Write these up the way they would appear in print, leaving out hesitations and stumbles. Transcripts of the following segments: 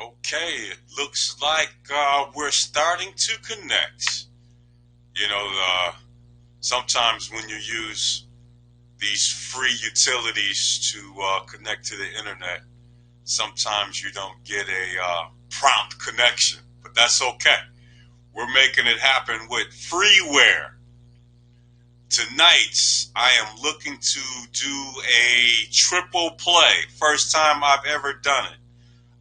Okay, it looks like we're starting to connect. You know, sometimes when you use these free utilities to connect to the internet, sometimes you don't get a prompt connection, but that's okay. We're making it happen with freeware. Tonight, I am looking to do a triple play. First time I've ever done it.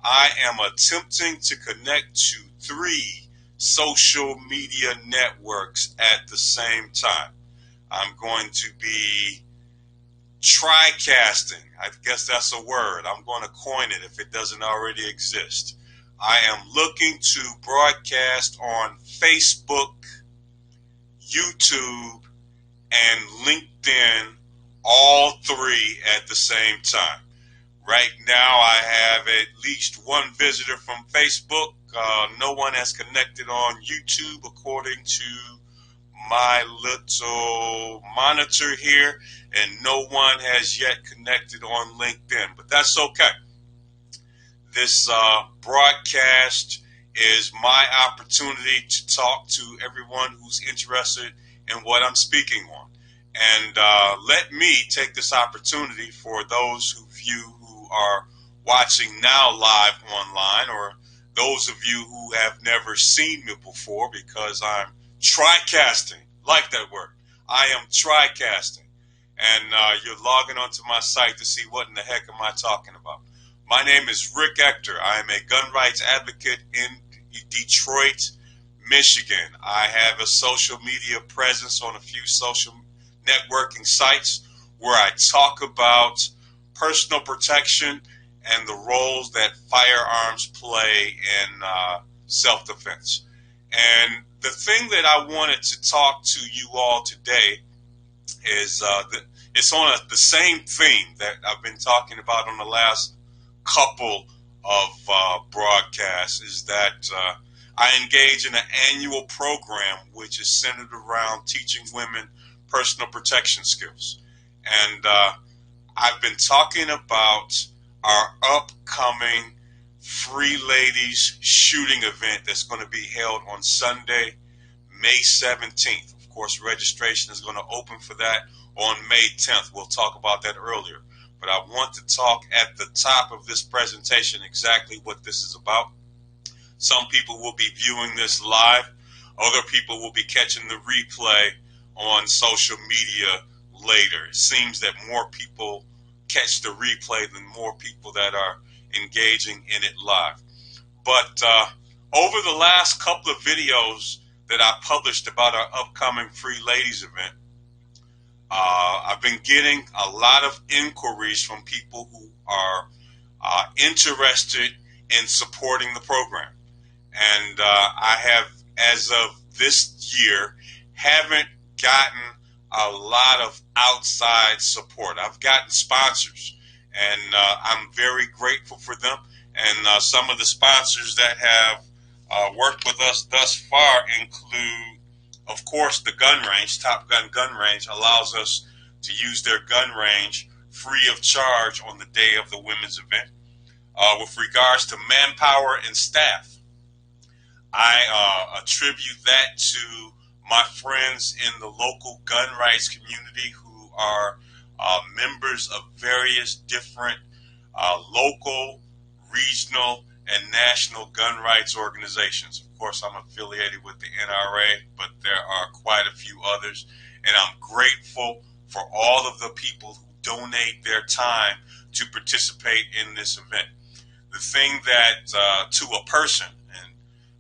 I am attempting to connect to three social media networks at the same time. I'm going to be tricasting. I guess that's a word. I'm going to coin it if it doesn't already exist. I am looking to broadcast on Facebook, YouTube, and LinkedIn, all three at the same time. Right now, I have at least one visitor from Facebook. No one has connected on YouTube according to my little monitor here, and no one has yet connected on LinkedIn, but that's okay. This broadcast is my opportunity to talk to everyone who's interested in what I'm speaking on. And let me take this opportunity for those of you who are watching now live online, or those of you who have never seen me before, because I'm tricasting, like that word. I am tricasting. And you're logging onto my site to see what in the heck am I talking about. My name is Rick Ector. I am a gun rights advocate in Detroit, Michigan. I have a social media presence on a few social networking sites where I talk about personal protection and the roles that firearms play in self-defense. And the thing that I wanted to talk to you all today is it's on the same theme that I've been talking about on the last couple of broadcasts, is that I engage in an annual program which is centered around teaching women personal protection skills. And I've been talking about our upcoming Free Ladies shooting event that's going to be held on Sunday, May 17th. Of course, registration is going to open for that on May 10th. We'll talk about that earlier. But I want to talk at the top of this presentation exactly what this is about. Some people will be viewing this live. Other people will be catching the replay on social media later. It seems that more people catch the replay than more people that are engaging in it live. But over the last couple of videos that I published about our upcoming Free Ladies event, I've been getting a lot of inquiries from people who are interested in supporting the program. And I have, as of this year, haven't gotten a lot of outside support. I've gotten sponsors, and I'm very grateful for them. And some of the sponsors that have worked with us thus far include, of course, the gun range. Top Gun Gun Range allows us to use their gun range free of charge on the day of the women's event. With regards to manpower and staff, I attribute that to my friends in the local gun rights community who are members of various different local, regional, and national gun rights organizations. Of course, I'm affiliated with the NRA, but there are quite a few others, and I'm grateful for all of the people who donate their time to participate in this event. The thing that to a person, and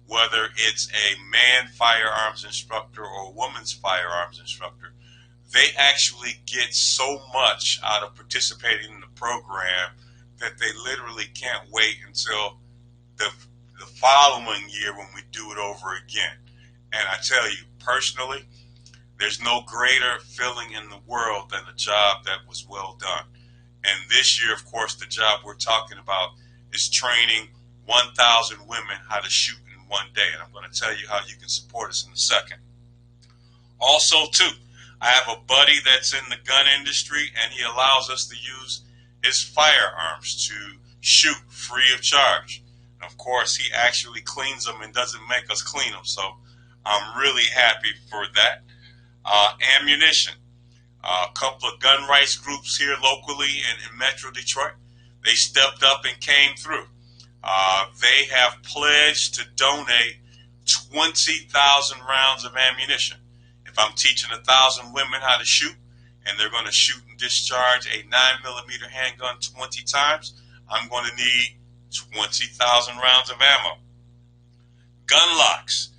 whether it's a man firearms instructor or a woman's firearms instructor, they actually get so much out of participating in the program that they literally can't wait until the following year when we do it over again. And I tell you, personally, there's no greater feeling in the world than a job that was well done. And this year, of course, the job we're talking about is training 1,000 women how to shoot in one day. And I'm going to tell you how you can support us in a second. Also, too, I have a buddy that's in the gun industry, and he allows us to use his firearms to shoot free of charge. Of course, he actually cleans them and doesn't make us clean them. So I'm really happy for that. Ammunition. A couple of gun rights groups here locally in Metro Detroit, they stepped up and came through. They have pledged to donate 20,000 rounds of ammunition. If I'm teaching 1,000 women how to shoot, and they're going to shoot and discharge a 9mm handgun 20 times, I'm going to need 20,000 rounds of ammo. Gun locks.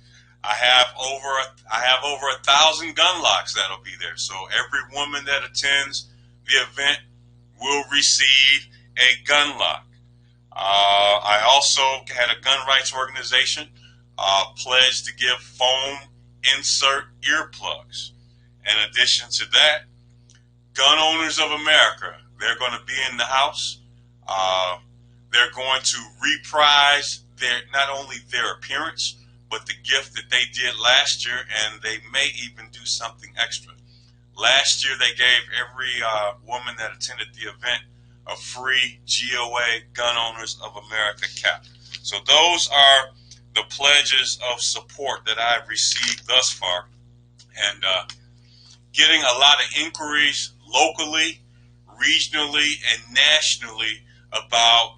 I have over 1,000 gun locks that'll be there. So every woman that attends the event will receive a gun lock. I also had a gun rights organization pledge to give foam insert earplugs. In addition to that, Gun Owners of America, they're going to be in the house. They're going to reprise not only their appearance, but the gift that they did last year, and they may even do something extra. Last year, they gave every woman that attended the event a free GOA Gun Owners of America cap. So those are the pledges of support that I've received thus far, and getting a lot of inquiries locally, regionally, and nationally about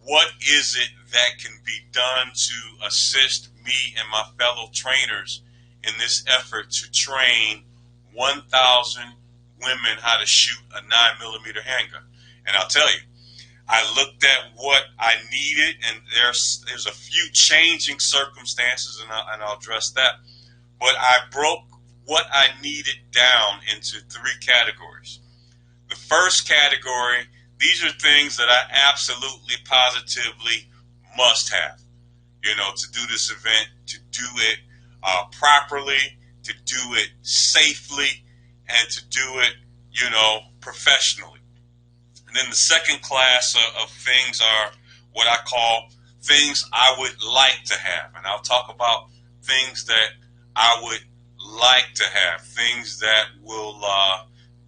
what is it that can be done to assist me and my fellow trainers in this effort to train 1,000 women how to shoot a 9mm handgun. And I'll tell you, I looked at what I needed, and there's a few changing circumstances, and I'll address that. But I broke what I needed down into 3 categories. The first category, these are things that I absolutely, positively must have, to do this event, to do it properly, to do it safely, and to do it, professionally. And then the second class of things are what I call things I would like to have. And I'll talk about things that I would like to have, things that will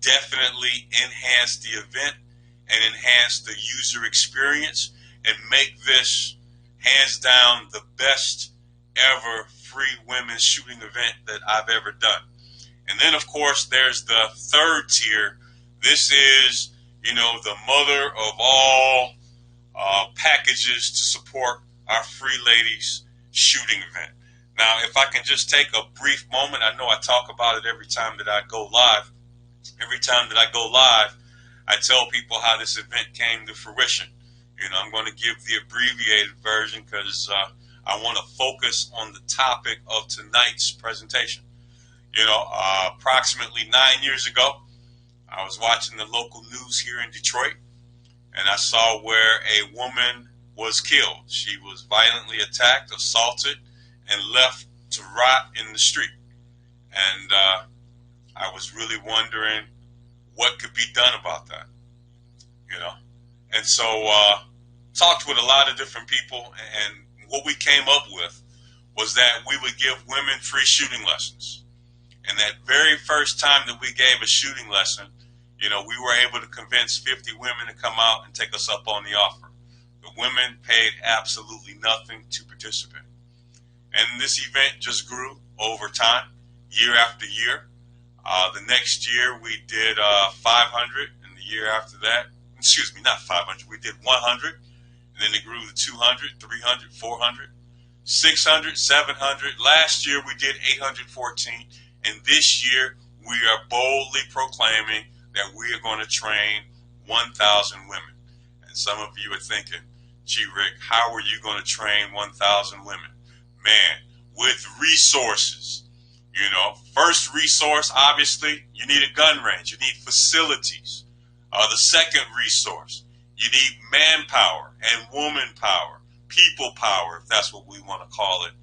definitely enhance the event and enhance the user experience and make this hands down the best ever free women's shooting event that I've ever done. And then, of course, there's the third tier. This is, the mother of all packages to support our Free Ladies shooting event. Now, if I can just take a brief moment, I know I talk about it every time that I go live. Every time that I go live, I tell people how this event came to fruition. I'm going to give the abbreviated version because I want to focus on the topic of tonight's presentation. Approximately 9 years ago, I was watching the local news here in Detroit, and I saw where a woman was killed. She was violently attacked, assaulted, and left to rot in the street. And I was really wondering what could be done about that, And so talked with a lot of different people, and what we came up with was that we would give women free shooting lessons. And that very first time that we gave a shooting lesson, we were able to convince 50 women to come out and take us up on the offer. The women paid absolutely nothing to participate. And this event just grew over time, year after year. The next year we did 500, and the year after that, not 500, we did 100, and then it grew to 200, 300, 400, 600, 700. Last year we did 814, and this year we are boldly proclaiming that we are going to train 1,000 women. And some of you are thinking, gee, Rick, how are you going to train 1,000 women? Man, with resources. First resource, obviously, you need a gun range. You need facilities. The second resource, you need manpower and woman power, people power, if that's what we want to call it,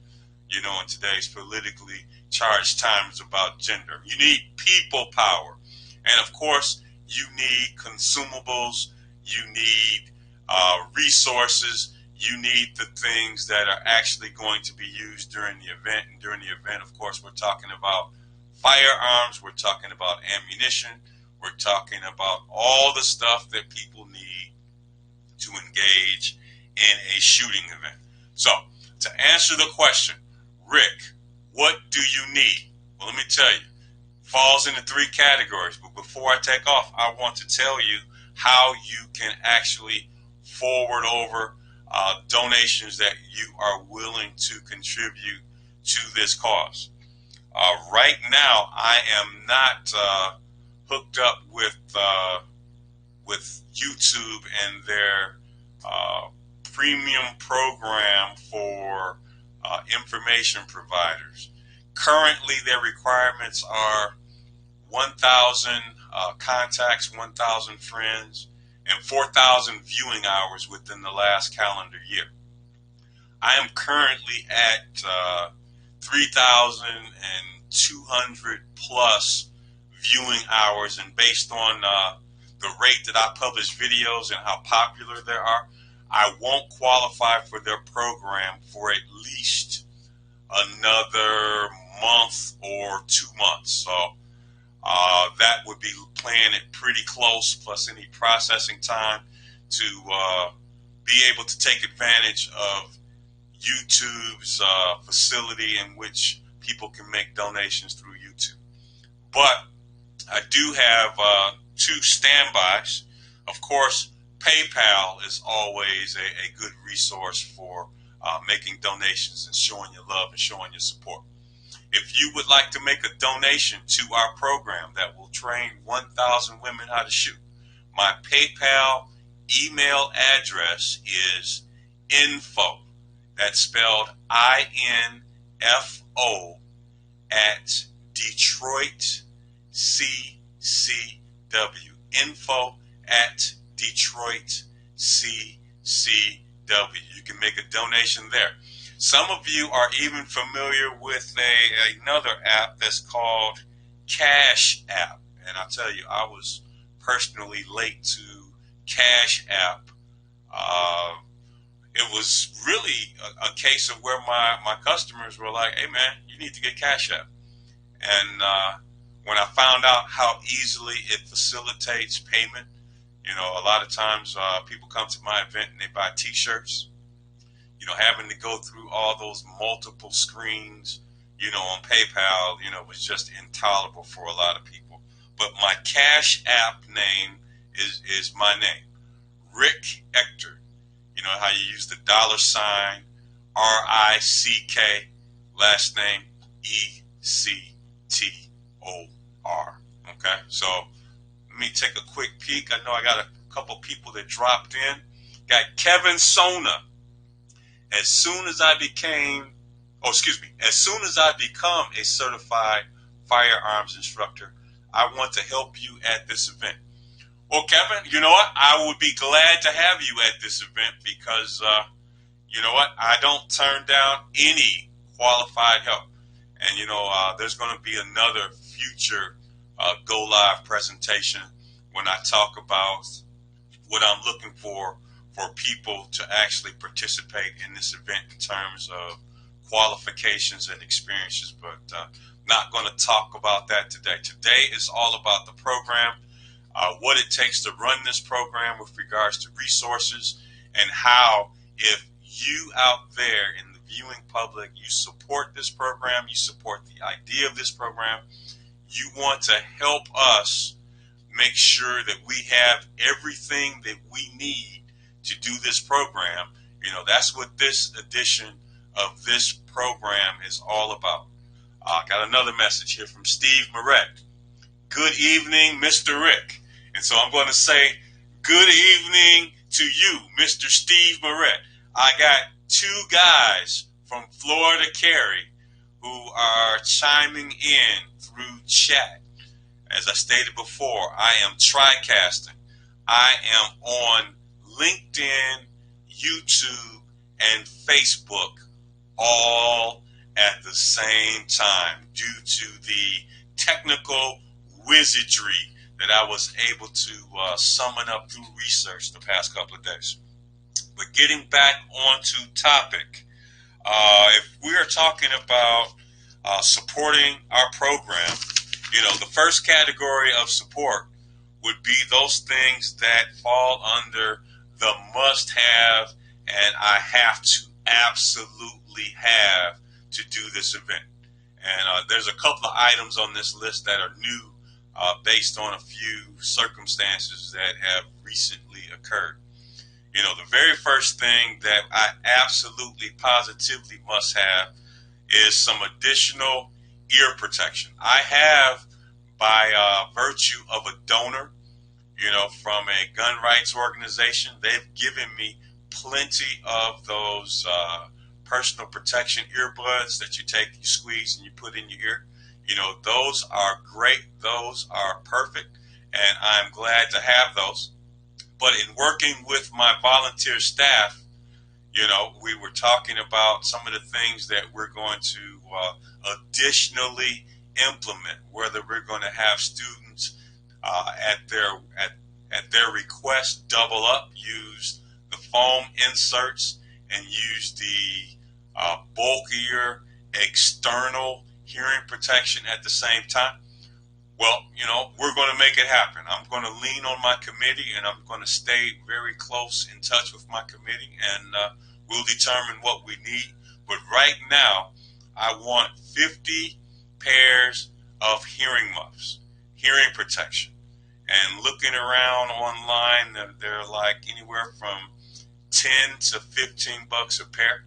in today's politically charged times about gender. You need people power. And, of course, you need consumables. You need resources. You need the things that are actually going to be used during the event. And during the event, of course, we're talking about firearms. We're talking about ammunition. We're talking about all the stuff that people need to engage in a shooting event. So, to answer the question, Rick, what do you need? Well, let me tell you, falls into three categories. But before I take off, I want to tell you how you can actually forward over donations that you are willing to contribute to this cause. Right now, I am not hooked up with YouTube and their premium program for information providers. Currently, their requirements are 1,000 contacts, 1,000 friends, and 4,000 viewing hours within the last calendar year. I am currently at 3,200 plus viewing hours, and based on the rate that I publish videos and how popular they are, I won't qualify for their program for at least another month or 2 months. So that would be playing it pretty close, plus any processing time to be able to take advantage of YouTube's facility in which people can make donations through YouTube. But I do have 2 standbys. Of course, PayPal is always a good resource for making donations and showing your love and showing your support. If you would like to make a donation to our program that will train 1,000 women how to shoot, my PayPal email address is info, that's spelled INFO, at Detroit CCW. Info at Detroit CCW. You can make a donation there. Some of you are even familiar with another app that's called Cash App. And I'll tell you, I was personally late to Cash App. It was really a case of where my customers were like, hey man, you need to get Cash App. And when I found out how easily it facilitates payment, you know, a lot of times people come to my event and they buy t-shirts. You know, having to go through all those multiple screens, you know, on PayPal, you know, was just intolerable for a lot of people. But my Cash App name is my name, Rick Ector. You know how you use the $, RICK, last name ECTOR. Okay, so let me take a quick peek. I know I got a couple people that dropped in. Got Kevin Sona. As soon as I become a certified firearms instructor, I want to help you at this event. Well, Kevin, you know what? I would be glad to have you at this event because, you know what? I don't turn down any qualified help. And, you know, there's going to be another future Go Live presentation when I talk about what I'm looking for people to actually participate in this event in terms of qualifications and experiences, but not going to talk about that today. Today is all about the program, what it takes to run this program with regards to resources, and how if you out there in the viewing public, you support this program, you support the idea of this program, you want to help us make sure that we have everything that we need to do this program. You know, that's what this edition of this program is all about. Got another message here from Steve Moret. Good evening, Mr. Rick. And so I'm going to say good evening to you, Mr. Steve Moret. I got 2 guys from Florida Cary who are chiming in through chat. As I stated before, I am TriCasting. I am on LinkedIn, YouTube, and Facebook all at the same time due to the technical wizardry that I was able to summon up through research the past couple of days. But getting back onto topic, if we are talking about supporting our program, you know, the first category of support would be those things that fall under the must-have and I have to absolutely have to do this event. And there's a couple of items on this list that are new based on a few circumstances that have recently occurred. You know, the very first thing that I absolutely positively must have is some additional ear protection. I have, by virtue of a donor, you know, from a gun rights organization, they've given me plenty of those personal protection earbuds that you take, you squeeze, and you put in your ear. You know, those are great. Those are perfect, and I'm glad to have those. But in working with my volunteer staff, you know, we were talking about some of the things that we're going to additionally implement, whether we're going to have students at their request double up, use the foam inserts, and use the bulkier external hearing protection at the same time. Well, you know, we're going to make it happen. I'm going to lean on my committee, and I'm going to stay very close in touch with my committee, and we'll determine what we need. But right now, I want 50 pairs of hearing muffs, hearing protection. And looking around online, they're like anywhere from 10 to 15 bucks a pair.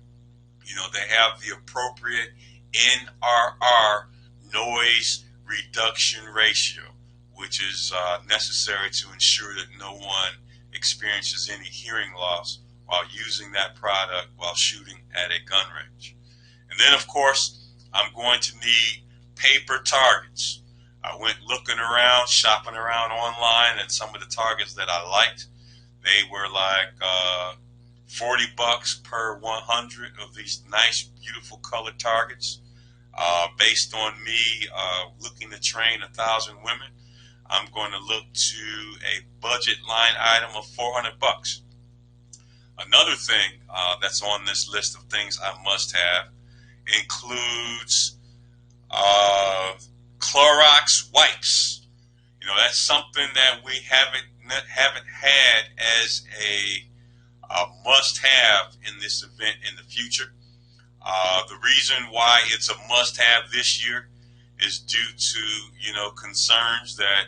You know, they have the appropriate NRR, noise reduction ratio, which is necessary to ensure that no one experiences any hearing loss while using that product while shooting at a gun range. And then, of course, I'm going to need paper targets. I went looking around, shopping around online, and some of the targets that I liked, they were like 40 bucks per 100 of these nice, beautiful colored targets. Based on me looking to train 1,000 women, I'm going to look to a budget line item of 400 bucks. Another thing that's on this list of things I must have includes Clorox wipes. You know, that's something that we haven't had as a must-have in this event in the future. The reason why it's a must-have this year is due to, you know, concerns that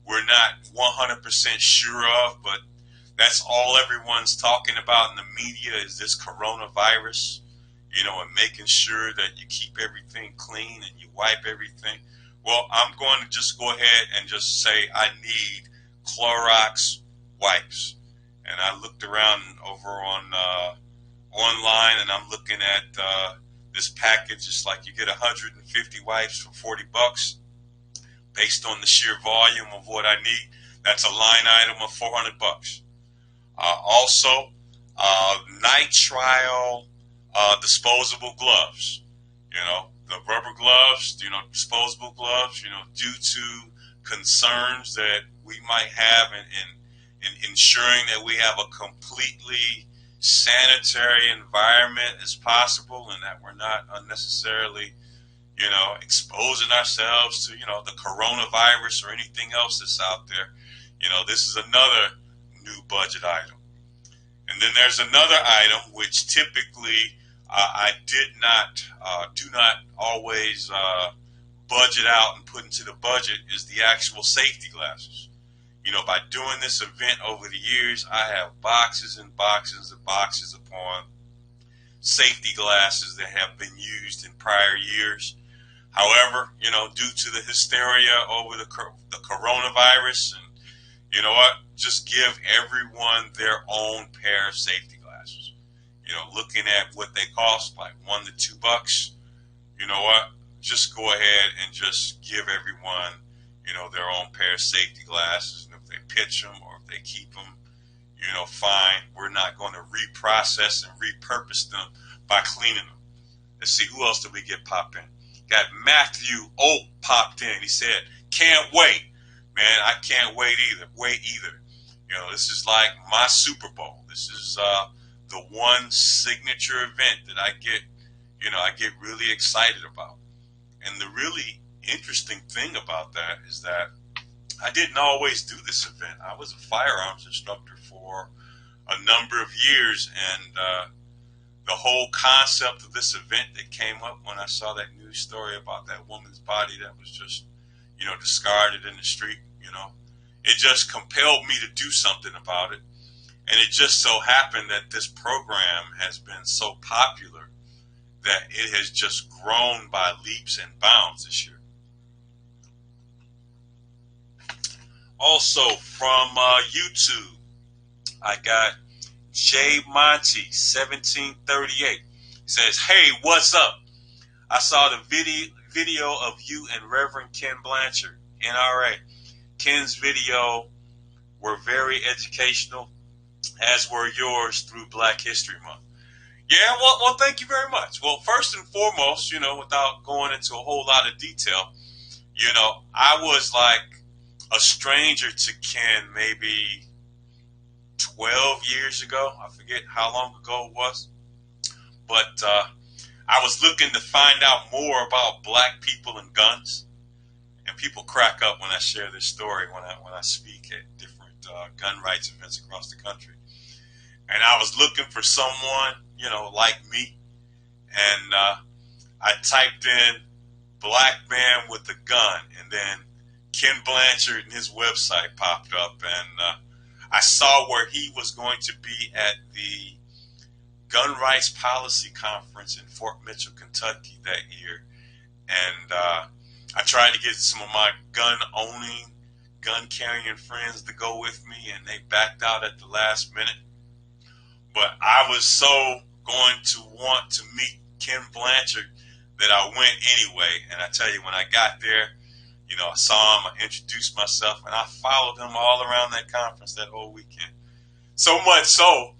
we're not 100% sure of, but that's all everyone's talking about in the media is this coronavirus, you know, and making sure that you keep everything clean and you wipe everything. Well, I'm going to just go ahead and just say I need Clorox wipes. And I looked around over on online, and I'm looking at this package. It's like you get 150 wipes for 40 bucks. Based on the sheer volume of what I need, that's a line item of 400 bucks. Also, nitrile disposable gloves. You know, the rubber gloves, you know, disposable gloves, you know, due to concerns that we might have in ensuring that we have a completely sanitary environment as possible and that we're not unnecessarily, you know, exposing ourselves to, you know, the coronavirus or anything else that's out there. You know, this is another new budget item. And then there's another item which typically I do not always budget out and put into the budget is the actual safety glasses. You know, by doing this event over the years, I have boxes and boxes and boxes upon safety glasses that have been used in prior years. However, you know, due to the hysteria over the coronavirus, and you know what, just give everyone their own pair of safety glasses. You know, looking at what they cost, like $1 to $2, you know what, just go ahead and just give everyone, you know, their own pair of safety glasses. And if they pitch them or if they keep them, you know, fine. We're not going to reprocess and repurpose them by cleaning them. Let's see, who else did we get pop in? Got Matthew Oak popped in. He said, can't wait. Man, I can't wait either. You know, this is like my Super Bowl. This is the one signature event that I get really excited about. And the really interesting thing about that is that I didn't always do this event. I was a firearms instructor for a number of years, and the whole concept of this event that came up when I saw that news story about that woman's body that was just, discarded in the street, it just compelled me to do something about it. And it just so happened that this program has been so popular that it has just grown by leaps and bounds this year. Also from YouTube, I got J Monty 1738. He says, "Hey, what's up? I saw the video of you and Reverend Ken Blanchard, NRA. Ken's video were very educational, as were yours through Black History Month." Yeah, well, thank you very much. Well, first and foremost, without going into a whole lot of detail, I was like a stranger to Ken maybe 12 years ago. I forget how long ago it was. But I was looking to find out more about black people and guns. And people crack up when I share this story when I speak at different gun rights events across the country. And I was looking for someone, like me. And I typed in black man with a gun. And then Ken Blanchard and his website popped up. And I saw where he was going to be at the Gun Rights Policy Conference in Fort Mitchell, Kentucky that year. And I tried to get some of my gun-owning, gun-carrying friends to go with me, and they backed out at the last minute. But I was so going to want to meet Ken Blanchard that I went anyway. And I tell you, when I got there, I saw him, I introduced myself, and I followed him all around that conference that whole weekend. So much so,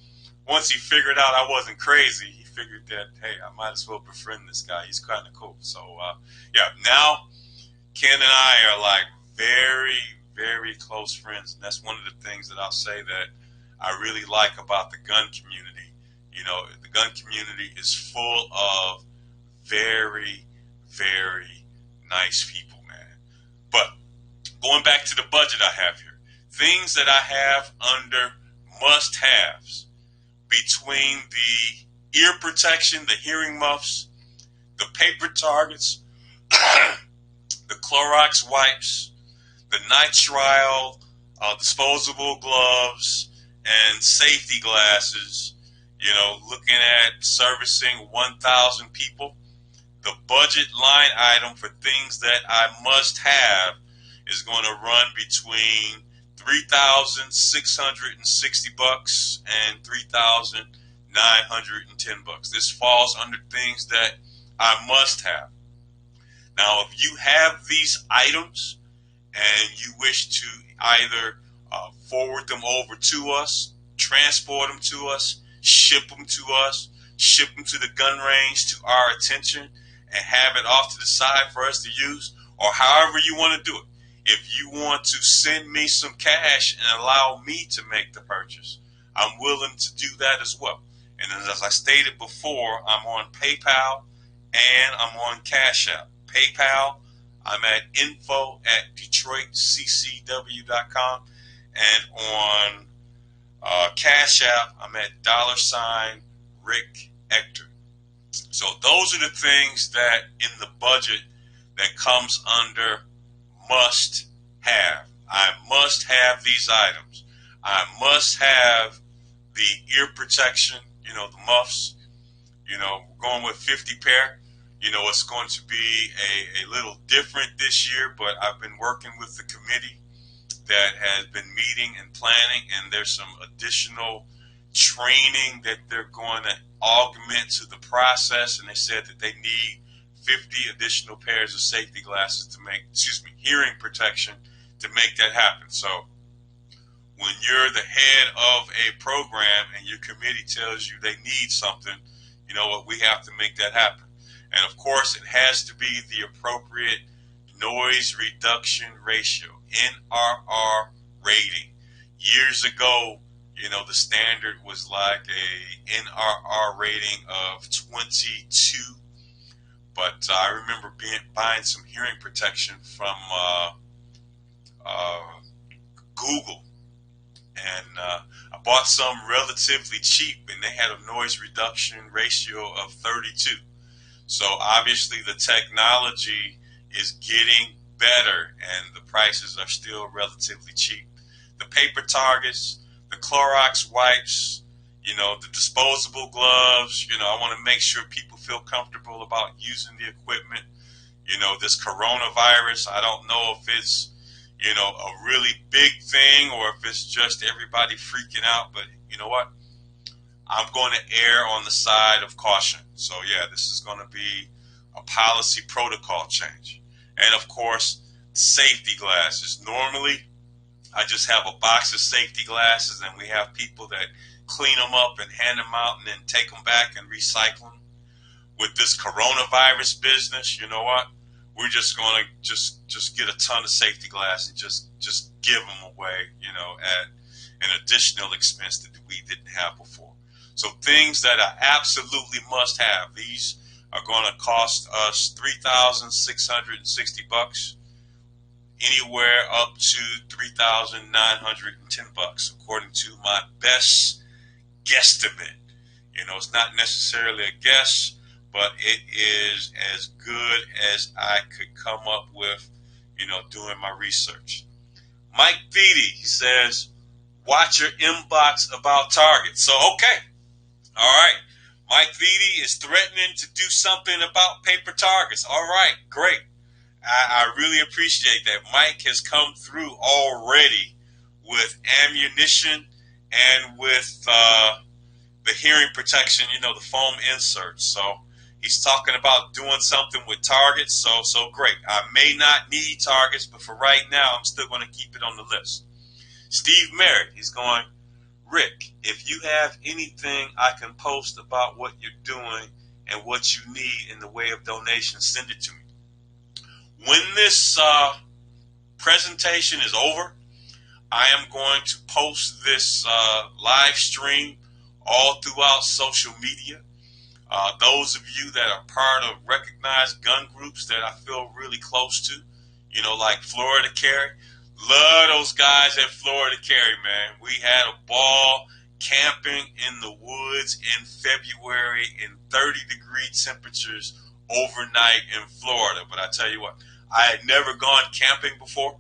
once he figured out I wasn't crazy, he figured that, hey, I might as well befriend this guy. He's kind of cool. So, now Ken and I are like very, very close friends. And that's one of the things that I'll say that I really like about the gun community. The gun community is full of very, very nice people, man. But going back to the budget I have here, things that I have under must-haves between the ear protection, the hearing muffs, the paper targets, the Clorox wipes, the nitrile disposable gloves, and safety glasses, looking at servicing 1,000 people. The budget line item for things that I must have is going to run between $3,660 and $3,910. This falls under things that I must have. Now, if you have these items and you wish to either forward them over to us, transport them to us, ship them to us, ship them to the gun range to our attention, and have it off to the side for us to use, or however you want to do it. If you want to send me some cash and allow me to make the purchase, I'm willing to do that as well. And as I stated before, I'm on PayPal and I'm on Cash App. PayPal, I'm at info@detroitccw.com, and on Cash App, I'm at $Rick Ector. So those are the things that in the budget that comes under must have. I must have these items. I must have the ear protection, the muffs. We're going with 50 pair. It's going to be a little different this year, but I've been working with the committee that has been meeting and planning, and there's some additional training that they're going to augment to the process, and they said that they need 50 additional pairs of safety glasses to make, hearing protection to make that happen. So when you're the head of a program and your committee tells you they need something, you know what, we have to make that happen. And of course, it has to be the appropriate noise reduction ratio, NRR rating. Years ago, the standard was like a NRR rating of 22. But I remember buying some hearing protection from Google. And I bought some relatively cheap, and they had a noise reduction ratio of 32. So obviously the technology is getting better, and the prices are still relatively cheap. The paper targets, the Clorox wipes, the disposable gloves, I want to make sure people feel comfortable about using the equipment. This coronavirus, I don't know if it's, a really big thing or if it's just everybody freaking out, but you know what? I'm going to err on the side of caution. So yeah, this is going to be a policy protocol change. And of course, safety glasses. Normally, I just have a box of safety glasses, and we have people that clean them up and hand them out and then take them back and recycle them. With this coronavirus business, you know what? We're just going to just get a ton of safety glasses and just give them away, at an additional expense that we didn't have before. So things that I absolutely must have. These are going to cost us $3,660, anywhere up to $3,910, according to my best guesstimate. It's not necessarily a guess, but it is as good as I could come up with, doing my research. Mike Feedy, he says, watch your inbox about Target. So, okay. All right. Mike Feedy is threatening to do something about paper targets. All right. Great. I really appreciate that. Mike has come through already with ammunition and with the hearing protection, the foam inserts. So he's talking about doing something with targets. So great. I may not need targets, but for right now, I'm still going to keep it on the list. Steve Merritt, he's going, Rick, if you have anything I can post about what you're doing and what you need in the way of donations, send it to me. When this presentation is over, I am going to post this live stream all throughout social media. Those of you that are part of recognized gun groups that I feel really close to, like Florida Carry, love those guys at Florida Carry, man. We had a ball camping in the woods in February in 30-degree temperatures overnight in Florida. But I tell you what, I had never gone camping before.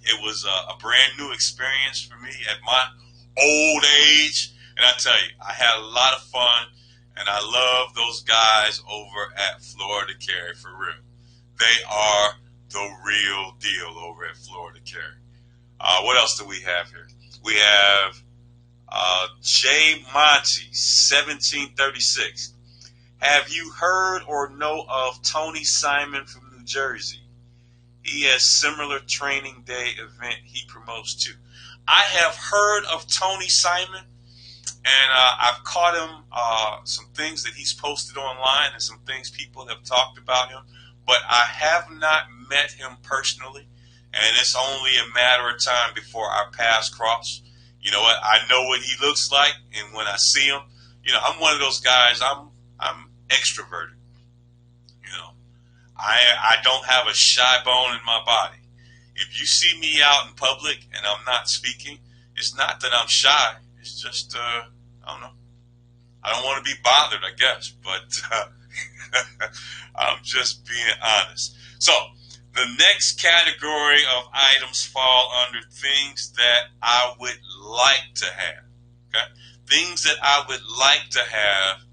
It was a brand new experience for me at my old age. And I tell you, I had a lot of fun, and I love those guys over at Florida Carry for real. They are the real deal over at Florida Carry. What else do we have here? We have J. Monty, 1736. Have you heard or know of Tony Simon from New Jersey? He has similar training day event he promotes too. I have heard of Tony Simon, and I've caught him some things that he's posted online and some things people have talked about him, but I have not met him personally, and it's only a matter of time before our paths cross. You know what? I know what he looks like, and when I see him, I'm one of those guys. I'm extroverted. I don't have a shy bone in my body. If you see me out in public and I'm not speaking, it's not that I'm shy. It's just, I don't know. I don't want to be bothered, I guess, but I'm just being honest. So the next category of items fall under things that I would like to have. Okay? Things that I would like to have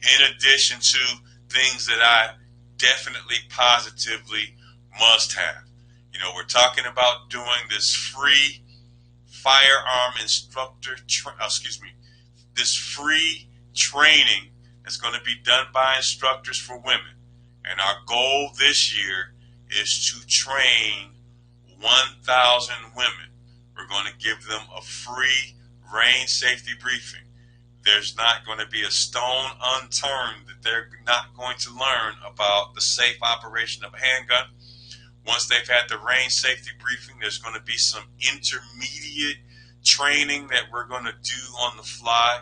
in addition to things that I definitely, positively must have. We're talking about doing this free firearm instructor, this free training that's going to be done by instructors for women. And our goal this year is to train 1,000 women. We're going to give them a free range safety briefing. There's not going to be a stone unturned that they're not going to learn about the safe operation of a handgun. Once they've had the range safety briefing, there's going to be some intermediate training that we're going to do on the fly.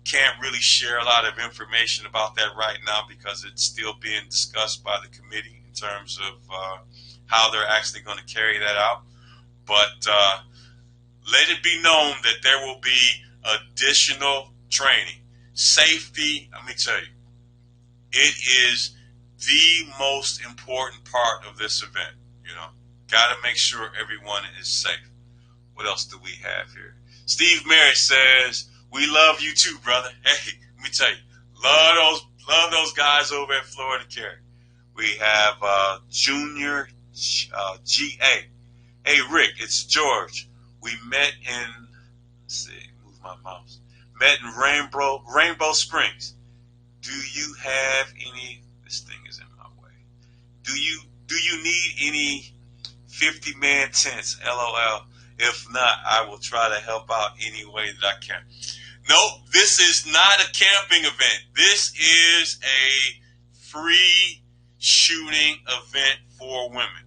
Can't really share a lot of information about that right now because it's still being discussed by the committee in terms of how they're actually going to carry that out. But let it be known that there will be additional training. Safety, let me tell you, it is the most important part of this event. Got to make sure everyone is safe. What else do we have here? Steve Merritt says, "We love you too, brother." Hey, let me tell you, love those guys over at Florida Carry. We have Junior GA. Hey, Rick, it's George. We met in, let's see, move my mouse. Met in Rainbow Springs. Do you have any? This thing is in my way. Do you need any 50-man tents? LOL. If not, I will try to help out any way that I can. Nope, this is not a camping event. This is a free shooting event for women.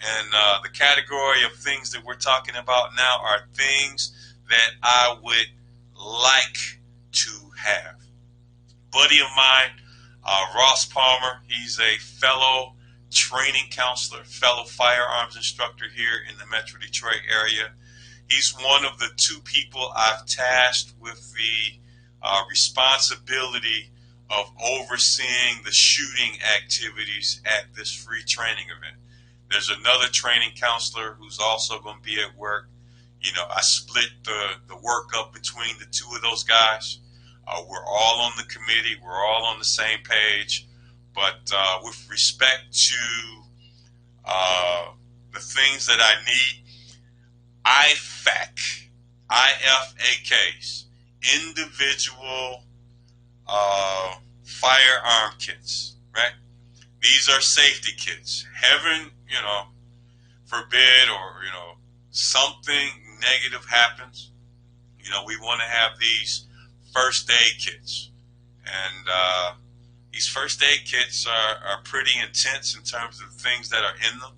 And the category of things that we're talking about now are things that I would like to have. Buddy of mine, Ross Palmer, he's a fellow training counselor, fellow firearms instructor here in the Metro Detroit area. He's one of the 2 people I've tasked with the responsibility of overseeing the shooting activities at this free training event. There's another training counselor who's also going to be at work. I split the work up between the 2 of those guys. We're all on the committee. We're all on the same page. But with respect to the things that I need, IFAKs, individual firearm kits, right? These are safety kits. Heaven, forbid, or, something negative happens. We want to have these first aid kits. And these first aid kits are pretty intense in terms of the things that are in them.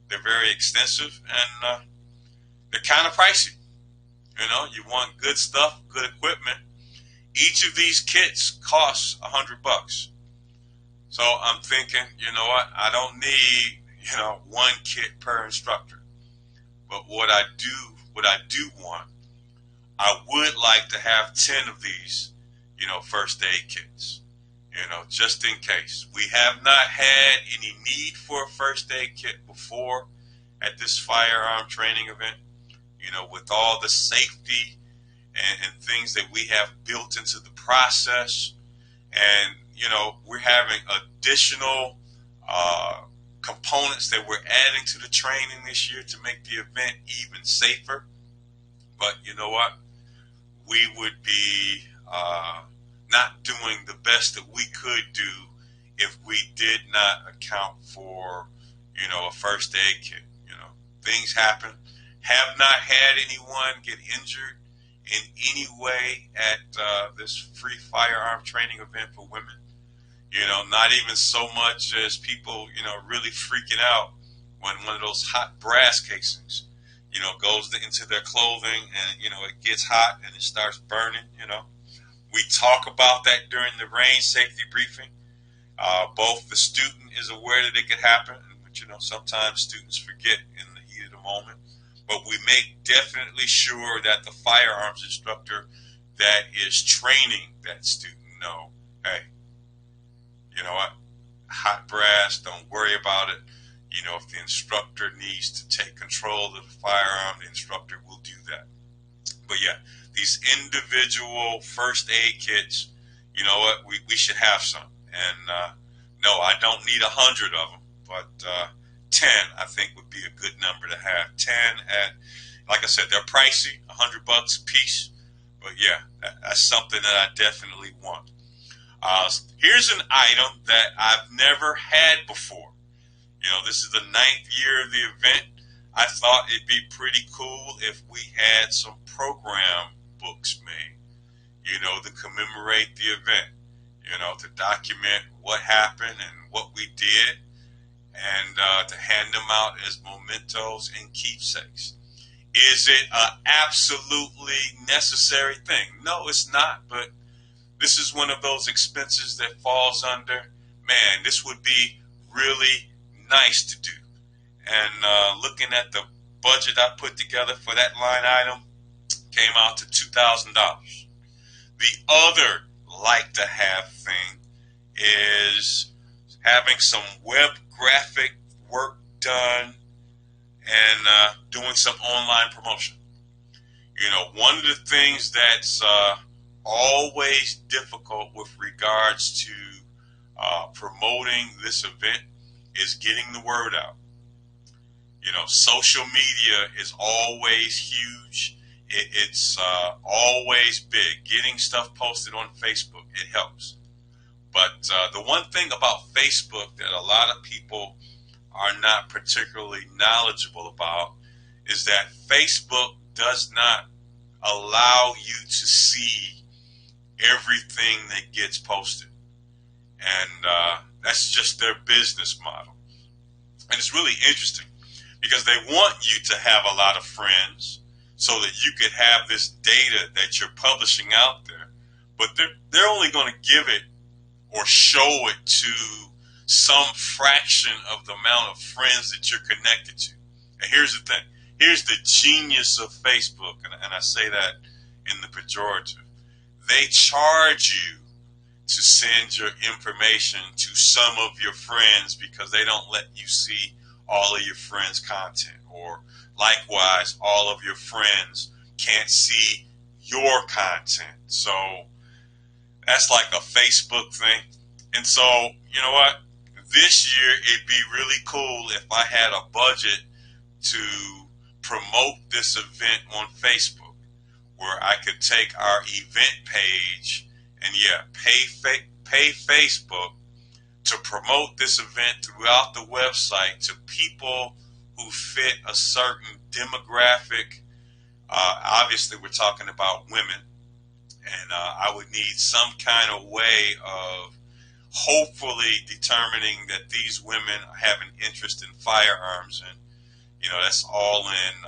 They're very extensive, and they're kind of pricey. You want good stuff, good equipment. Each of these kits costs $100. So I'm thinking, you know what? I don't need, 1 kit per instructor. But what I do want, I would like to have 10 of these, first aid kits, just in case. We have not had any need for a first aid kit before at this firearm training event, with all the safety and things that we have built into the process. And, we're having additional components that we're adding to the training this year to make the event even safer. But you know what? We would be not doing the best that we could do if we did not account for, a first aid kit. Things happen. Have not had anyone get injured in any way at this free firearm training event for women. Not even so much as people, really freaking out when one of those hot brass casings, goes into their clothing and, it gets hot and it starts burning, We talk about that during the range safety briefing. Both the student is aware that it could happen, but, sometimes students forget in the heat of the moment. But we make definitely sure that the firearms instructor that is training that student know, hey, you know what, hot brass, don't worry about it. If the instructor needs to take control of the firearm, the instructor will do that. But yeah, these individual first aid kits, you know what, we should have some. And no, I don't need 100 of them, but 10 I think would be a good number to have. 10 at, like I said, they're pricey, $100 a piece. But yeah, that's something that I definitely want. Here's an item that I've never had before. This is the 9th year of the event. I thought it'd be pretty cool if we had some program books made, to commemorate the event, to document what happened and what we did, and to hand them out as mementos and keepsakes. Is it an absolutely necessary thing? No, it's not, but this is one of those expenses that falls under, this would be really nice to do. And looking at the budget I put together for that line item came out to $2,000. The other like to have thing is having some web graphic work done and doing some online promotion. You know, one of the things that's always difficult with regards to promoting this event is getting the word out. You know, social media is always huge. It's always big. Getting stuff posted on Facebook, it helps. But the one thing about Facebook that a lot of people are not particularly knowledgeable about is that Facebook does not allow you to see everything that gets posted. And that's just their business model. And it's really interesting because they want you to have a lot of friends so that you could have this data that you're publishing out there. But they're only going to give it or show it to some fraction of the amount of friends that you're connected to. And here's the thing. Here's the genius of Facebook, and I say that in the pejorative. They charge you to send your information to some of your friends because they don't let you see all of your friends' content. Or likewise, all of your friends can't see your content. So that's like a Facebook thing. And so, you know what? This year, it'd be really cool if I had a budget to promote this event on Facebook, where I could take our event page and pay Facebook to promote this event throughout the website to people who fit a certain demographic. Obviously, we're talking about women, and I would need some kind of way of hopefully determining that these women have an interest in firearms, and you know that's all in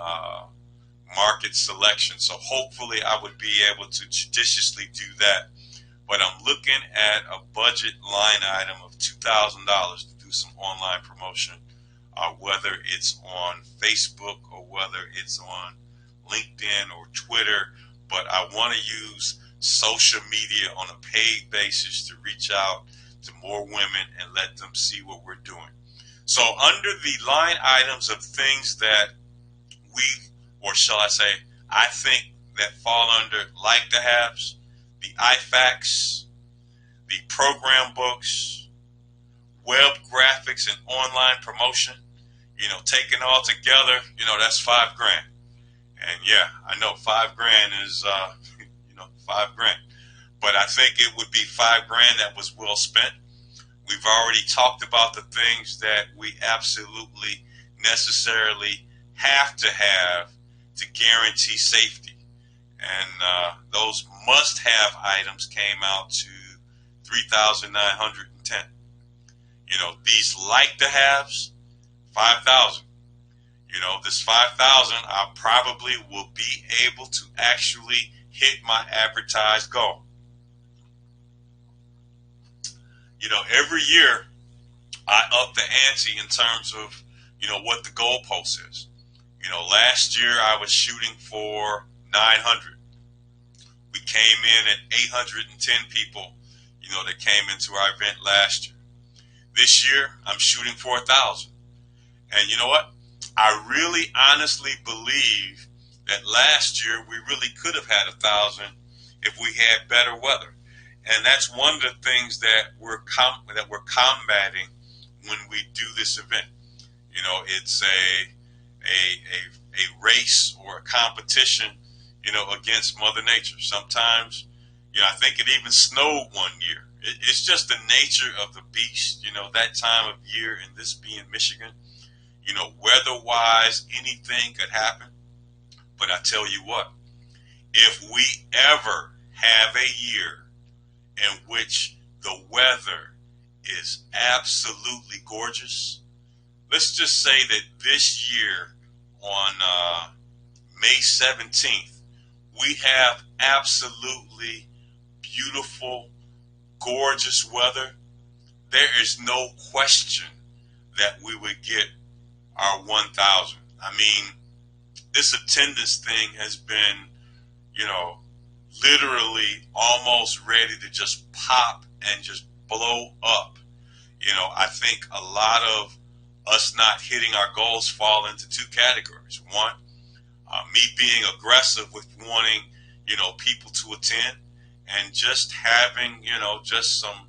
market selection. So hopefully I would be able to judiciously do that. But I'm looking at a budget line item of $2,000 to do some online promotion, whether it's on Facebook or whether it's on LinkedIn or Twitter. But I want to use social media on a paid basis to reach out to more women and let them see what we're doing. So under the line items of things that we, or shall I say, I think that fall under like to haves, the IFACs, the program books, web graphics, and online promotion, you know, taken all together, you know, that's $5,000. And yeah, I know $5,000 is, you know, $5,000. But I think it would be $5,000 that was well spent. We've already talked about the things that we absolutely necessarily have to guarantee safety. And those must-have items came out to $3,910. You know, these like-to-haves, $5,000. You know, this $5,000, I probably will be able to actually hit my advertised goal. You know, every year I up the ante in terms of, you know, what the goalpost is. You know, last year I was shooting for 900. We came in at 810 people, you know, that came into our event last year. This year I'm shooting for 1,000. And you know what? I really honestly believe that last year we really could have had 1,000 if we had better weather. And that's one of the things that we're combating when we do this event. You know, it's a race or a competition, you know, against Mother Nature. Sometimes, you know, I think it even snowed one year. It's just the nature of the beast, you know, that time of year, and this being Michigan, you know, weather-wise, anything could happen. But I tell you what, if we ever have a year in which the weather is absolutely gorgeous, let's just say that this year on May 17th, we have absolutely beautiful, gorgeous weather. There is no question that we would get our 1,000. I mean, this attendance thing has been, you know, literally almost ready to just pop and just blow up. You know, I think a lot of us not hitting our goals fall into two categories. One, me being aggressive with wanting, you know, people to attend, and just having, you know, just some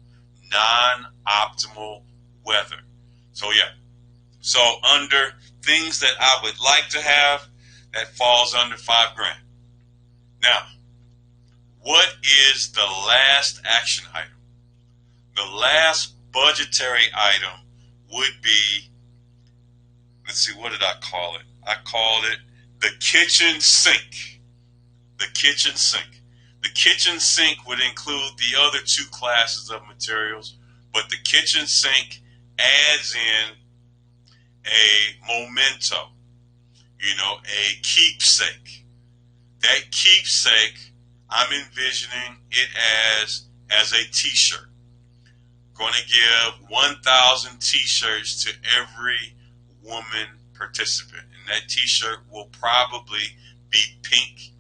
non-optimal weather. So yeah, so under things that I would like to have, that falls under $5,000. Now, what is the last action item? The last budgetary item would be, let's see, what did I call it? I called it the kitchen sink. The kitchen sink. The kitchen sink would include the other two classes of materials, but the kitchen sink adds in a memento, you know, a keepsake. That keepsake, I'm envisioning it as a t-shirt. Going to give 1,000 t-shirts to every woman participant. And that t-shirt will probably be pink.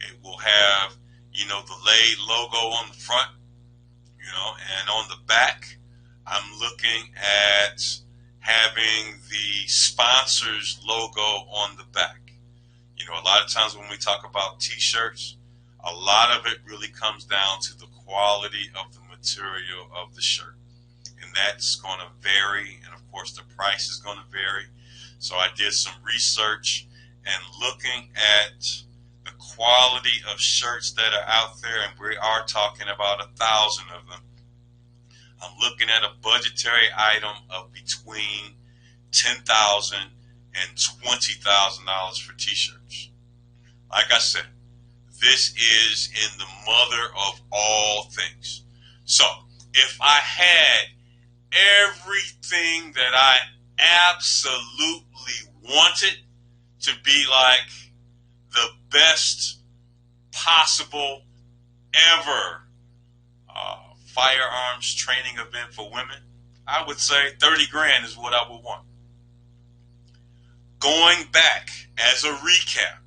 It will have, you know, the Lay logo on the front, you know, and on the back, I'm looking at having the sponsor's logo on the back. You know, a lot of times when we talk about t-shirts, a lot of it really comes down to the quality of the material of the shirt. And that's going to vary, and of course the price is going to vary. So I did some research and looking at the quality of shirts that are out there, and we are talking about 1,000 of them. I'm looking at a budgetary item of between $10,000 and $20,000 for t-shirts. Like I said, this is in the mother of all things. So if I had everything that I absolutely wanted to be like the best possible ever firearms training event for women, I would say $30,000 is what I would want. Going back as a recap,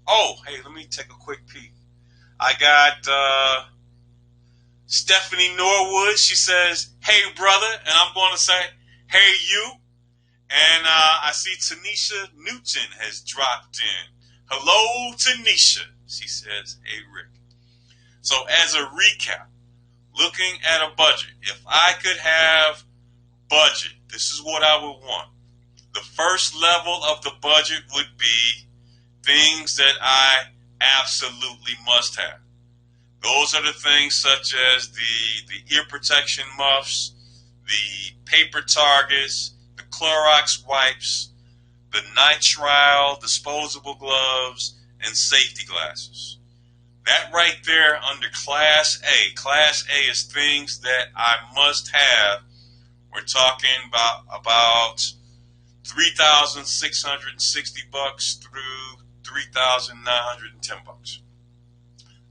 oh, hey, let me take a quick peek. I got Stephanie Norwood. She says, hey, brother. And I'm going to say, hey, you. And I see Tanisha Newton has dropped in. Hello, Tanisha. She says, hey, Rick. So as a recap, looking at a budget, if I could have budget, this is what I would want. The first level of the budget would be things that I absolutely must have. Those are the things such as the ear protection muffs, the paper targets, the Clorox wipes, the nitrile disposable gloves, and safety glasses. That right there under Class A. Class A is things that I must have. We're talking about $3,660 through $3,910.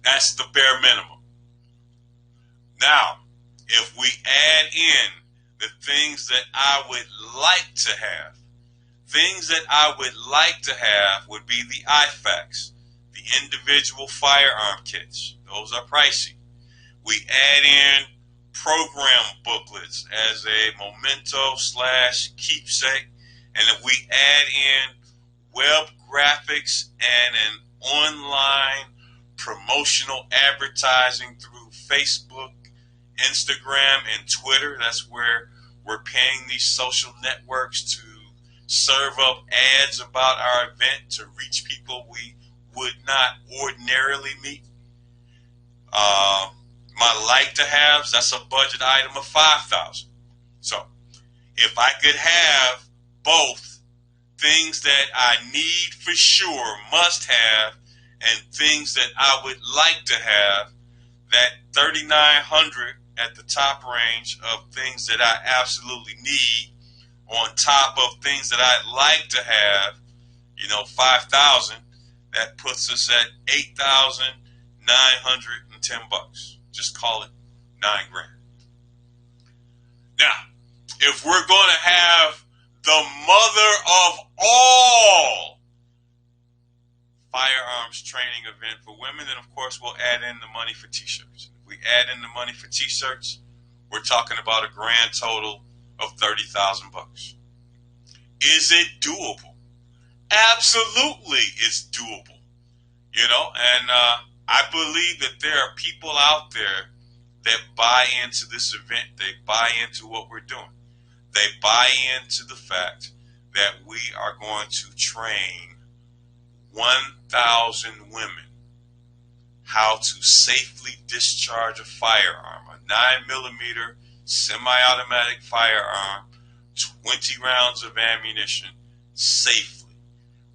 That's the bare minimum. Now, if we add in the things that I would like to have, things that I would like to have would be the IFAKs, the individual firearm kits. Those are pricey. We add in program booklets as a memento / keepsake. And if we add in web graphics and an online promotional advertising through Facebook, Instagram, and Twitter, that's where we're paying these social networks to serve up ads about our event to reach people we would not ordinarily meet. My like to haves, that's a budget item of $5,000. So if I could have both things that I need for sure, must have, and things that I would like to have, that $3,900 at the top range of things that I absolutely need, on top of things that I'd like to have, you know, $5,000, that puts us at $8,910. Just call it $9,000. Now, if we're going to have the mother of all firearms training event for women. And of course, we'll add in the money for t-shirts. If we add in the money for t-shirts, we're talking about a grand total of $30,000. Is it doable? Absolutely, it's doable. You know, and I believe that there are people out there that buy into this event. They buy into what we're doing. They buy into the fact that we are going to train 1,000 women how to safely discharge a firearm, a 9mm semi-automatic firearm, 20 rounds of ammunition safely.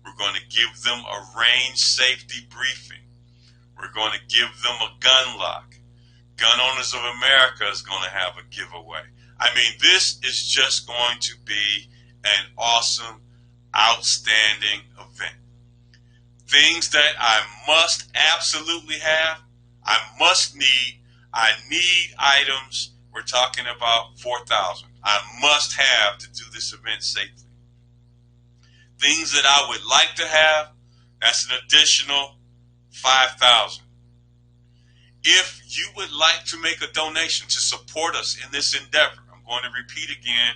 We're going to give them a range safety briefing. We're going to give them a gun lock. Gun Owners of America is going to have a giveaway. I mean, this is just going to be an awesome, outstanding event. Things that I must absolutely have, I need items. We're talking about 4,000. I must have to do this event safely. Things that I would like to have, that's an additional 5,000. If you would like to make a donation to support us in this endeavor, I'm going to repeat again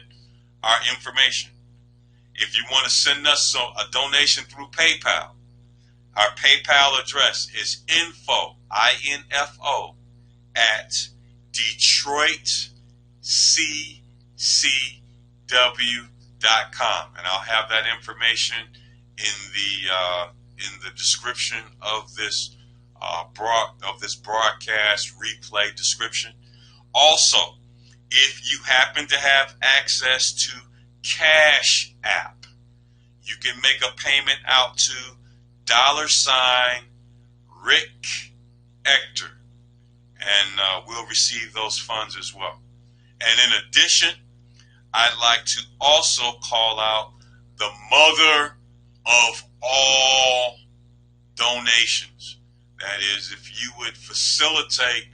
our information. If you want to send us a donation through PayPal, our PayPal address is info, I-N-F-O, at DetroitCCW.com, and I'll have that information in the description of this broadcast replay description. Also, if you happen to have access to Cash App, you can make a payment out to $Rick Ector, and we'll receive those funds as well. And in addition, I'd like to also call out the mother of all donations. That is, if you would facilitate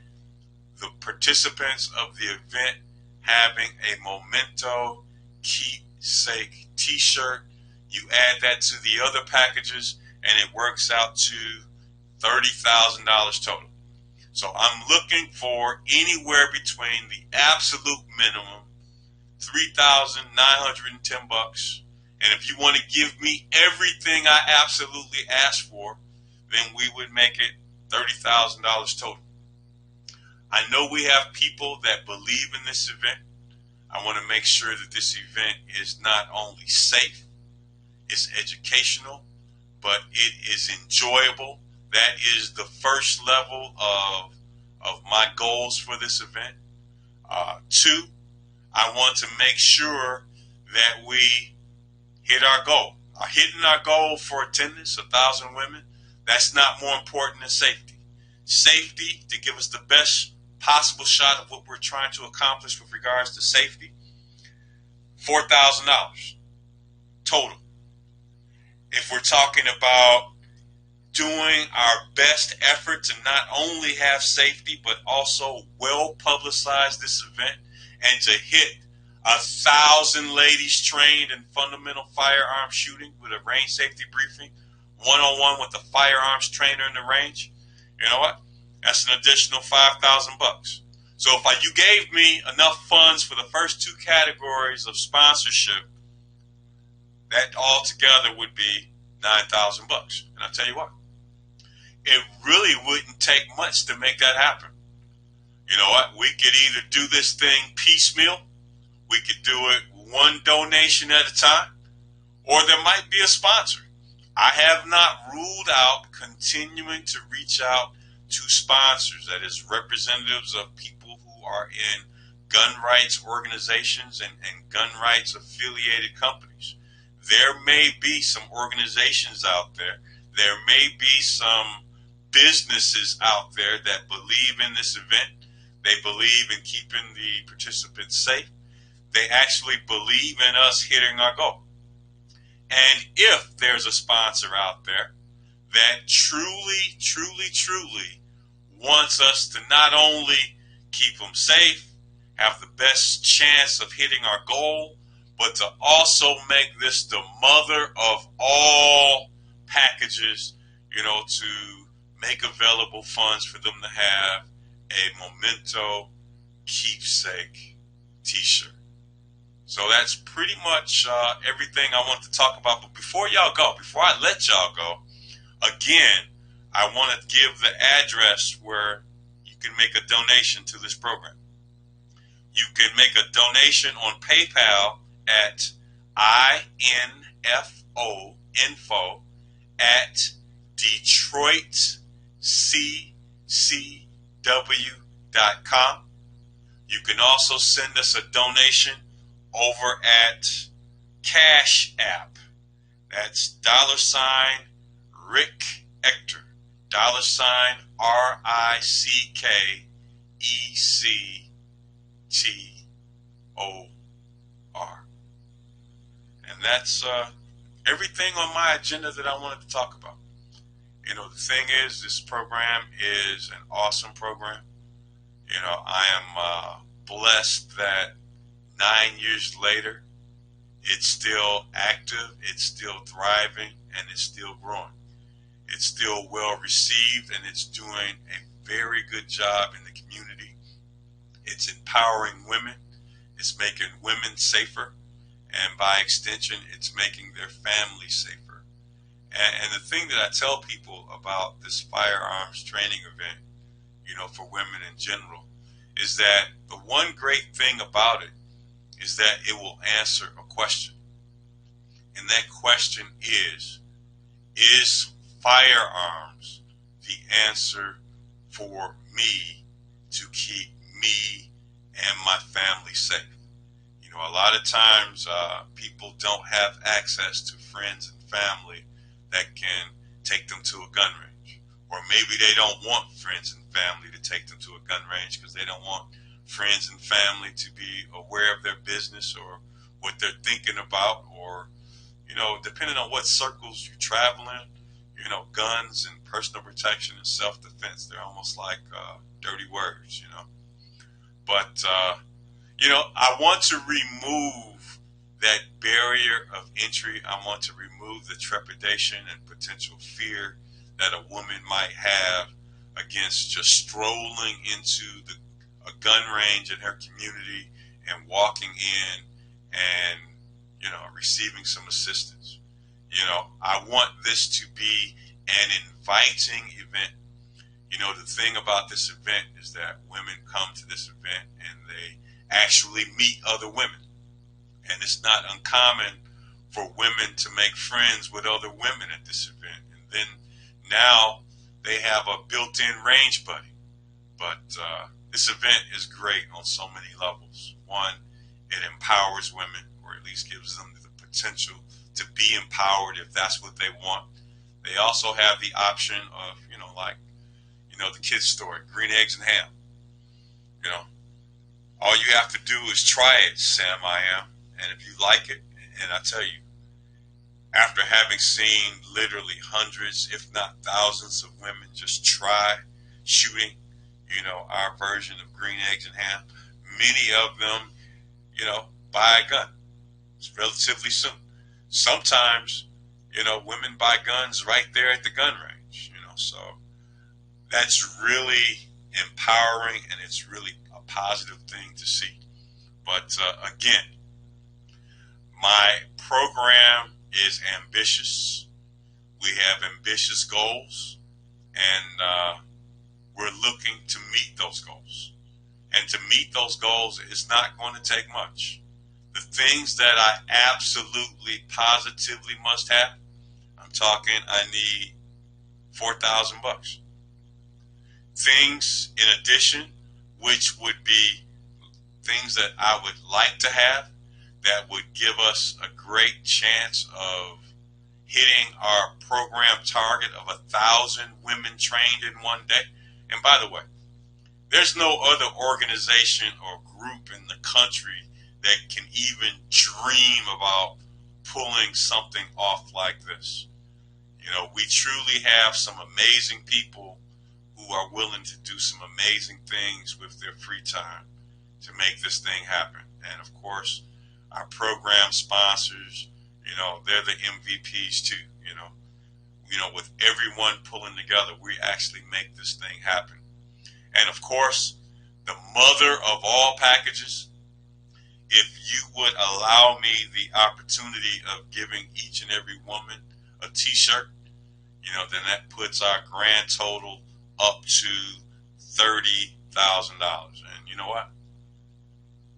the participants of the event having a memento keepsake t-shirt, you add that to the other packages, and it works out to $30,000 total. So I'm looking for anywhere between the absolute minimum, $3,910, and if you want to give me everything I absolutely ask for, then we would make it $30,000 total. I know we have people that believe in this event. I want to make sure that this event is not only safe, it's educational, but it is enjoyable. That is the first level of my goals for this event. Two, I want to make sure that we hit our goal. Hitting our goal for attendance, 1,000 women, that's not more important than safety. Safety, to give us the best possible shot of what we're trying to accomplish with regards to safety, $4,000 total. If we're talking about doing our best effort to not only have safety, but also well publicize this event and to hit 1,000 ladies trained in fundamental firearm shooting with a range safety briefing, one-on-one with the firearms trainer in the range, you know what? That's an additional $5,000. So if you gave me enough funds for the first two categories of sponsorship, that altogether would be $9,000. And I'll tell you what, it really wouldn't take much to make that happen. You know what? We could either do this thing piecemeal, we could do it one donation at a time, or there might be a sponsor. I have not ruled out continuing to reach out to sponsors, that is, representatives of people who are in gun rights organizations and gun rights affiliated companies. There may be some organizations out there. There may be some businesses out there that believe in this event. They believe in keeping the participants safe. They actually believe in us hitting our goal. And if there's a sponsor out there that truly, truly, truly wants us to not only keep them safe, have the best chance of hitting our goal, but to also make this the mother of all packages, to make available funds for them to have a memento keepsake t-shirt. So that's pretty much everything I want to talk about. But before I let y'all go, again, I want to give the address where you can make a donation to this program. You can make a donation on PayPal at info at DetroitCCW.com. You can also send us a donation over at Cash App. That's $Rick Ector. $RickEctor. And that's everything on my agenda that I wanted to talk about. The thing is, this program is an awesome program. I am blessed that 9 years later, it's still active, it's still thriving, and it's still growing. It's still well received, and it's doing a very good job in the community. It's empowering women. It's making women safer. And by extension, it's making their families safer. And the thing that I tell people about this firearms training event, for women in general, is that the one great thing about it is that it will answer a question. And that question is firearms the answer for me to keep me and my family safe? A lot of times people don't have access to friends and family that can take them to a gun range. Or maybe they don't want friends and family to take them to a gun range because they don't want friends and family to be aware of their business or what they're thinking about, or, depending on what circles you travel in, guns and personal protection and self-defense, they're almost like dirty words, But, I want to remove that barrier of entry. I want to remove the trepidation and potential fear that a woman might have against just strolling into a gun range in her community and walking in and, receiving some assistance. I want this to be an inviting event. The thing about this event is that women come to this event and they actually meet other women. And it's not uncommon for women to make friends with other women at this event. And then now they have a built-in range buddy. But this event is great on so many levels. One, it empowers women, or at least gives them the potential to be empowered if that's what they want. They also have the option of, the kids' story, green eggs and ham. All you have to do is try it, Sam I am. And if you like it, and I tell you, after having seen literally hundreds, if not thousands of women just try shooting, our version of green eggs and ham, many of them, buy a gun. It's relatively soon. Sometimes, women buy guns right there at the gun range, so that's really empowering, and it's really a positive thing to see. But again, my program is ambitious. We have ambitious goals, and we're looking to meet those goals. And to meet those goals, it's not going to take much. The things that I absolutely, positively must have, I'm talking, I need $4,000. Things in addition, which would be things that I would like to have, that would give us a great chance of hitting our program target of 1,000 women trained in one day. And by the way, there's no other organization or group in the country that can even dream about pulling something off like this. We truly have some amazing people who are willing to do some amazing things with their free time to make this thing happen. And of course, our program sponsors, they're the MVPs too, with everyone pulling together, we actually make this thing happen. And of course, the mother of all packages, if you would allow me the opportunity of giving each and every woman a t-shirt, then that puts our grand total up to $30,000. And you know what?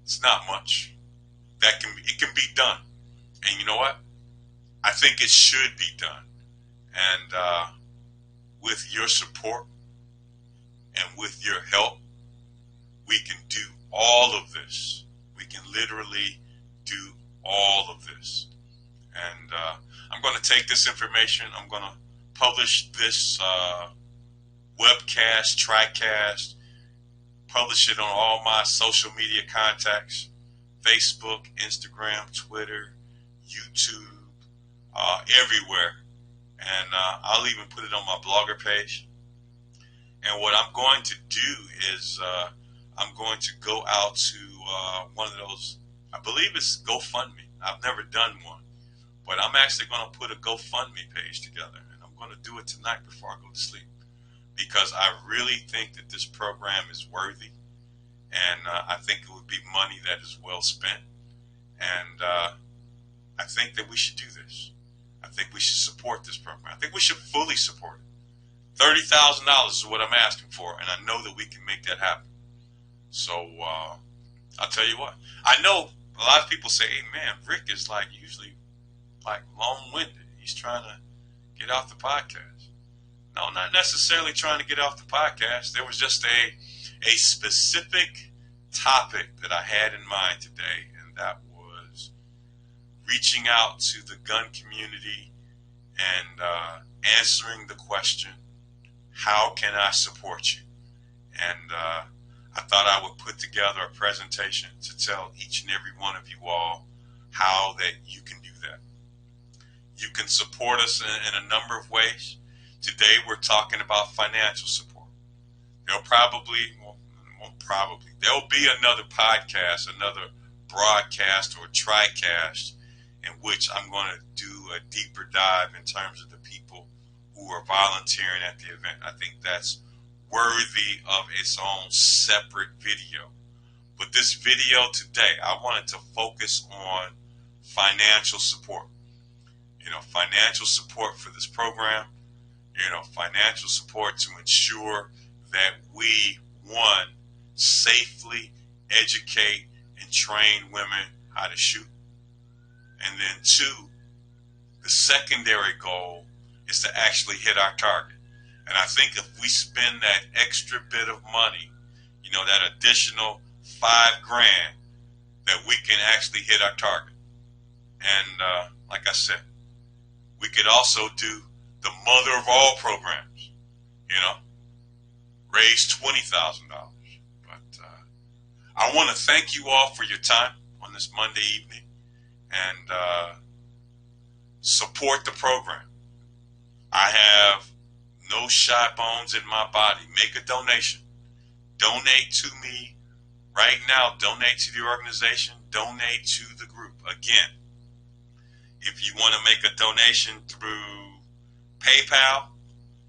It's not much. It can be done. And you know what? I think it should be done. And with your support and with your help, we can do all of this. We can literally do all of this. And I'm going to take this information. I'm going to publish this webcast, TriCast, publish it on all my social media contacts, Facebook, Instagram, Twitter, YouTube, everywhere. And I'll even put it on my blogger page. And what I'm going to do is I'm going to go out to one of those, I believe it's GoFundMe. I've never done one. But I'm actually going to put a GoFundMe page together. And I'm going to do it tonight before I go to sleep. Because I really think that this program is worthy. And I think it would be money that is well spent. And I think that we should do this. I think we should support this program. I think we should fully support it. $30,000 is what I'm asking for, and I know that we can make that happen. So I'll tell you what. I know a lot of people say, hey, man, Rick is usually long-winded. He's trying to get off the podcast. No, not necessarily trying to get off the podcast. There was just a specific topic that I had in mind today, and that was reaching out to the gun community and answering the question, how can I support you? And I thought I would put together a presentation to tell each and every one of you all how that you can do that. You can support us in a number of ways. Today we're talking about financial support. There'll be another podcast, another broadcast or TriCast in which I'm going to do a deeper dive in terms of the people who are volunteering at the event. I think that's worthy of its own separate video. But this video today, I wanted to focus on financial support. Financial support for this program, financial support to ensure that we, one, safely educate and train women how to shoot. And then two, the secondary goal is to actually hit our target. And I think if we spend that extra bit of money, that additional $5,000, that we can actually hit our target. And like I said, we could also do the mother of all programs, raise $20,000. But I want to thank you all for your time on this Monday evening and support the program. I have no shy bones in my body. Make a donation. Donate to me right now. Donate to the organization. Donate to the group. Again, if you want to make a donation through PayPal,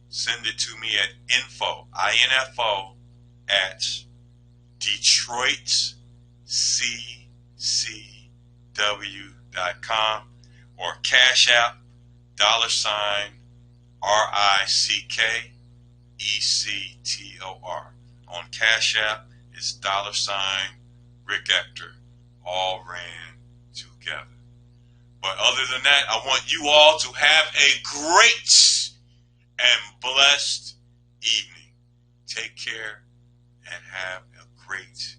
send it to me at info at DetroitCCW.com or Cash App $RickEctor. On Cash App, it's $Rick Ector, all ran together. But other than that, I want you all to have a great and blessed evening. Take care and have a great